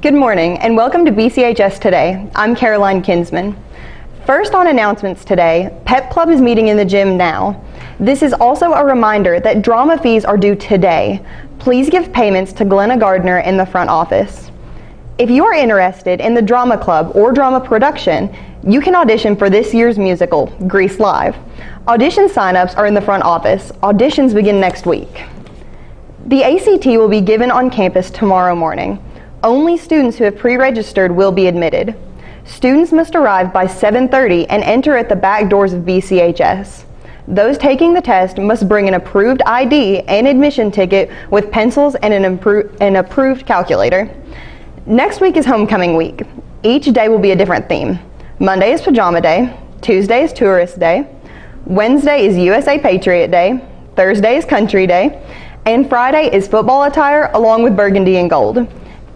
Good morning and welcome to BCHS Today. I'm Caroline Kinsman. First on announcements today, Pep Club is meeting in the gym now. This is also a reminder that drama fees are due today. Please give payments to Glenna Gardner in the front office. If you are interested in the drama club or drama production, you can audition for this year's musical, Grease Live. Audition sign-ups are in the front office. Auditions begin next week. The ACT will be given on campus tomorrow morning. Only students who have pre-registered will be admitted. Students must arrive by 7:30 and enter at the back doors of BCHS. Those taking the test must bring an approved ID and admission ticket with pencils and an approved calculator. Next week is homecoming week. Each day will be a different theme. Monday is Pajama Day, Tuesday is Tourist Day, Wednesday is USA Patriot Day, Thursday is Country Day, and Friday is football attire along with burgundy and gold.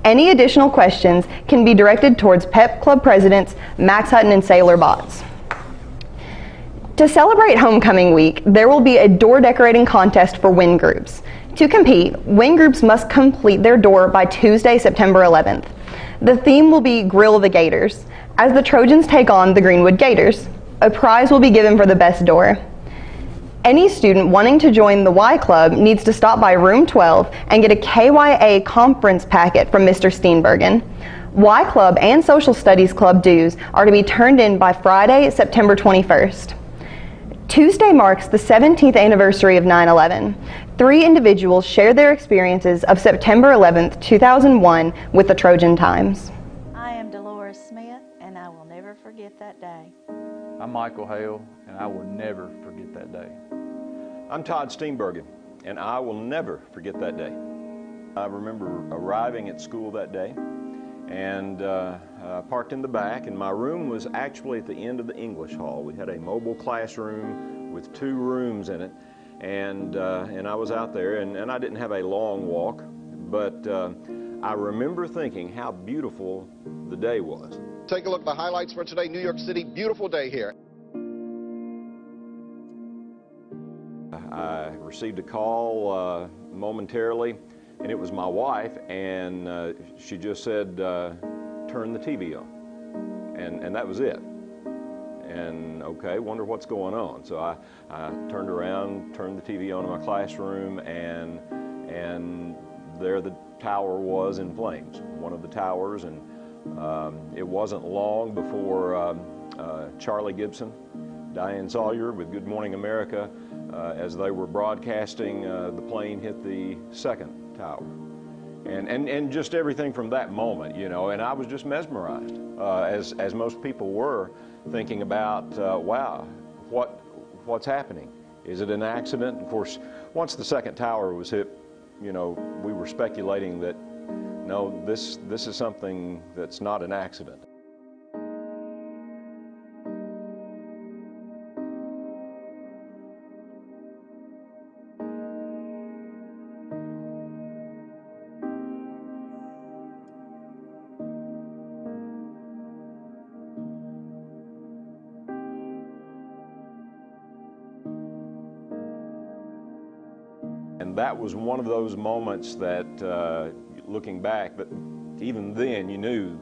Any additional questions can be directed towards Pep Club Presidents Max Hutton and Sailor Botts. To celebrate Homecoming Week, there will be a door decorating contest for WIN groups. To compete, WIN groups must complete their door by Tuesday, September 11th. The theme will be Grill the Gators, as the Trojans take on the Greenwood Gators. A prize will be given for the best door. Any student wanting to join the Y Club needs to stop by room 12 and get a KYA conference packet from Mr. Steenbergen. Y Club and Social Studies Club dues are to be turned in by Friday, September 21st. Tuesday marks the 17th anniversary of 9/11. 3 individuals shared their experiences of September 11th, 2001 with the Trojan Times. I am Dolores Smith, and I will never forget that day. I'm Michael Hale, and I will never forget that day. I'm Todd Steenbergen, and I will never forget that day. I remember arriving at school that day and parked in the back, and my room was actually at the end of the English hall. We had a mobile classroom with 2 rooms in it, and I was out there, and I didn't have a long walk, but I remember thinking how beautiful the day was. Take a look at the highlights for today. New York City, beautiful day here. I received a call momentarily, and it was my wife, and she just said, turn the TV on, and that was it. And okay, wonder what's going on. So I turned around, turned the TV on in my classroom, and there the tower was in flames, one of the towers, and it wasn't long before Charlie Gibson, Diane Sawyer with Good Morning America, as they were broadcasting, the plane hit the second tower. And just everything from that moment, you know, and I was just mesmerized, as most people were, thinking about, wow, what's happening? Is it an accident? Of course, once the second tower was hit, you know, we were speculating that, no, this is something that's not an accident. And that was one of those moments that, looking back, but even then you knew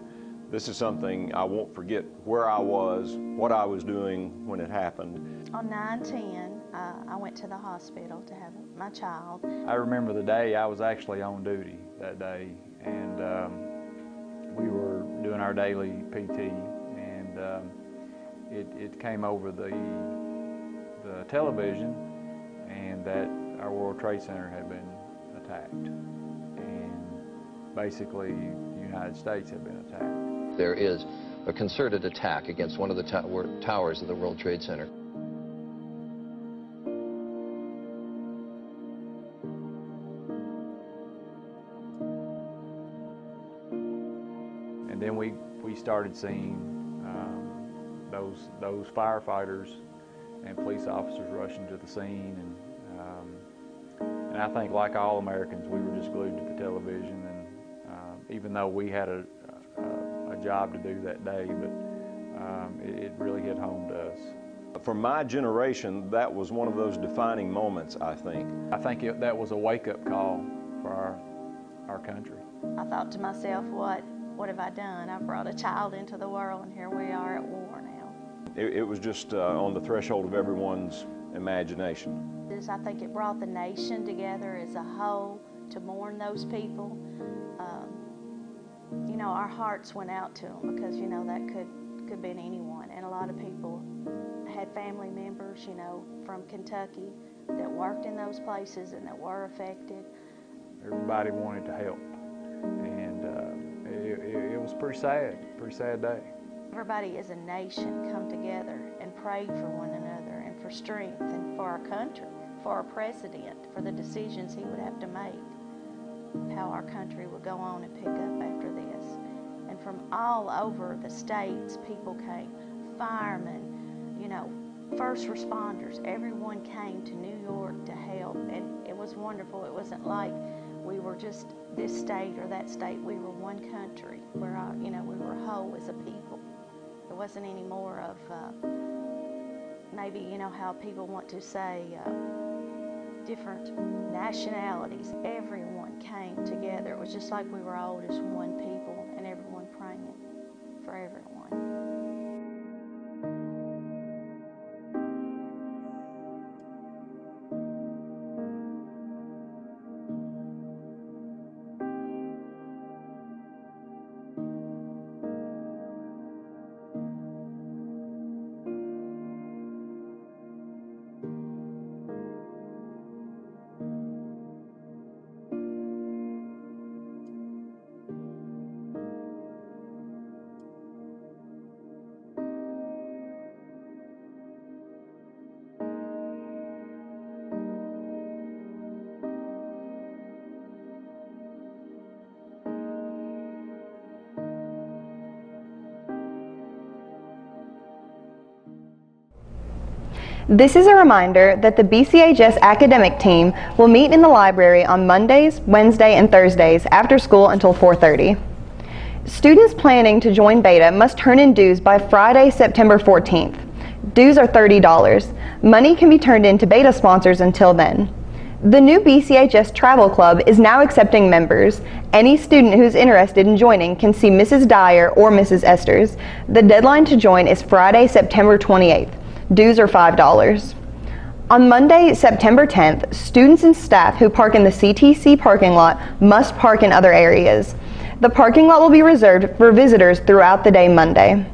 this is something I won't forget, where I was, what I was doing when it happened. On 9/10, I went to the hospital to have my child. I remember the day I was actually on duty that day, and we were doing our daily PT, and it came over the television, and that our World Trade Center had been attacked, and basically the United States had been attacked. There is a concerted attack against one of the towers of the World Trade Center. And then we started seeing those firefighters and police officers rushing to the scene, and I think, like all Americans, we were just glued to the television, and even though we had a job to do that day, but it really hit home to us. For my generation, that was one of those defining moments, I think. I think that was a wake-up call for our country. I thought to myself, what what have I done? I brought a child into the world, and here we are at war now. It was just on the threshold of everyone's imagination. I think it brought the nation together as a whole to mourn those people. You know, our hearts went out to them because, you know, that could have been anyone. And a lot of people had family members, you know, from Kentucky that worked in those places and that were affected. Everybody wanted to help, and it was pretty sad day. Everybody as a nation come together and prayed for one another and for strength and for our country, for our president, for the decisions he would have to make, how our country would go on and pick up after this. And from all over the states, people came, firemen, you know, first responders, everyone came to New York to help, and it was wonderful. It wasn't like we were just this state or that state. We were one country where, you know, we were whole as a people. It wasn't any more of maybe, you know, how people want to say different nationalities. Everyone came together. It was just like we were all just one people and everyone praying for everyone. This is a reminder that the BCHS academic team will meet in the library on Mondays, Wednesday, and Thursdays after school until 4:30. Students planning to join Beta must turn in dues by Friday, September 14th. Dues are $30. Money can be turned in to Beta sponsors until then. The new BCHS Travel Club is now accepting members. Any student who is interested in joining can see Mrs. Dyer or Mrs. Esters. The deadline to join is Friday, September 28th. Dues are $5. On Monday, September 10th, students and staff who park in the CTC parking lot must park in other areas. The parking lot will be reserved for visitors throughout the day Monday.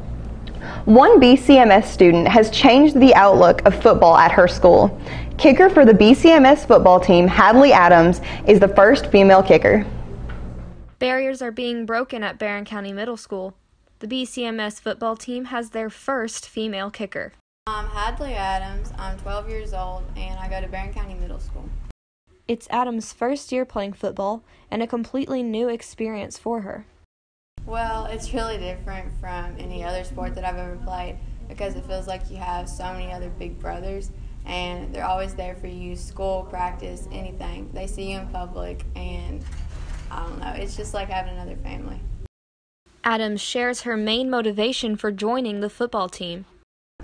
One BCMS student has changed the outlook of football at her school. Kicker for the BCMS football team, Hadley Adams, is the first female kicker. Barriers are being broken at Barron County Middle School. The BCMS football team has their first female kicker. I'm Hadley Adams, I'm 12 years old, and I go to Barron County Middle School. It's Adams' first year playing football and a completely new experience for her. Well, it's really different from any other sport that I've ever played because it feels like you have so many other big brothers and they're always there for you, school, practice, anything. They see you in public and I don't know, it's just like having another family. Adams shares her main motivation for joining the football team.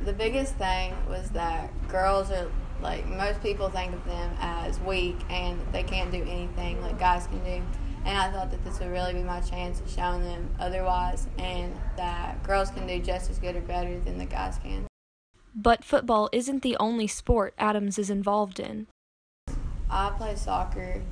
The biggest thing was that girls are, like, most people think of them as weak and they can't do anything like guys can do. And I thought that this would really be my chance of showing them otherwise and that girls can do just as good or better than the guys can. But football isn't the only sport Adams is involved in. I play soccer.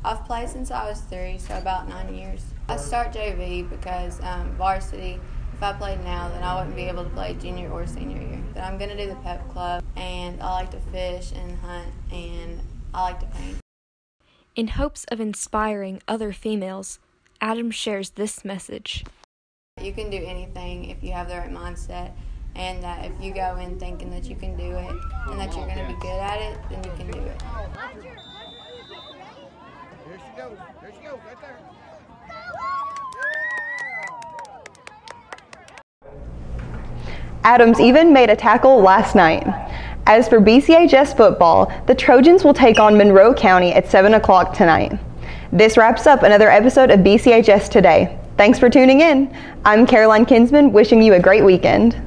I've played since I was 3, so about 9 years. I start JV because varsity, if I played now, then I wouldn't be able to play junior or senior year. But I'm going to do the pep club, and I like to fish and hunt, and I like to paint. In hopes of inspiring other females, Adams shares this message. You can do anything if you have the right mindset, and that if you go in thinking that you can do it and that you're going to be good at it, then you can do it. There she goes. There she goes, right there. Adams even made a tackle last night. As for BCHS football, the Trojans will take on Monroe County at 7 o'clock tonight. This wraps up another episode of BCHS Today. Thanks for tuning in. I'm Caroline Kinsman, wishing you a great weekend.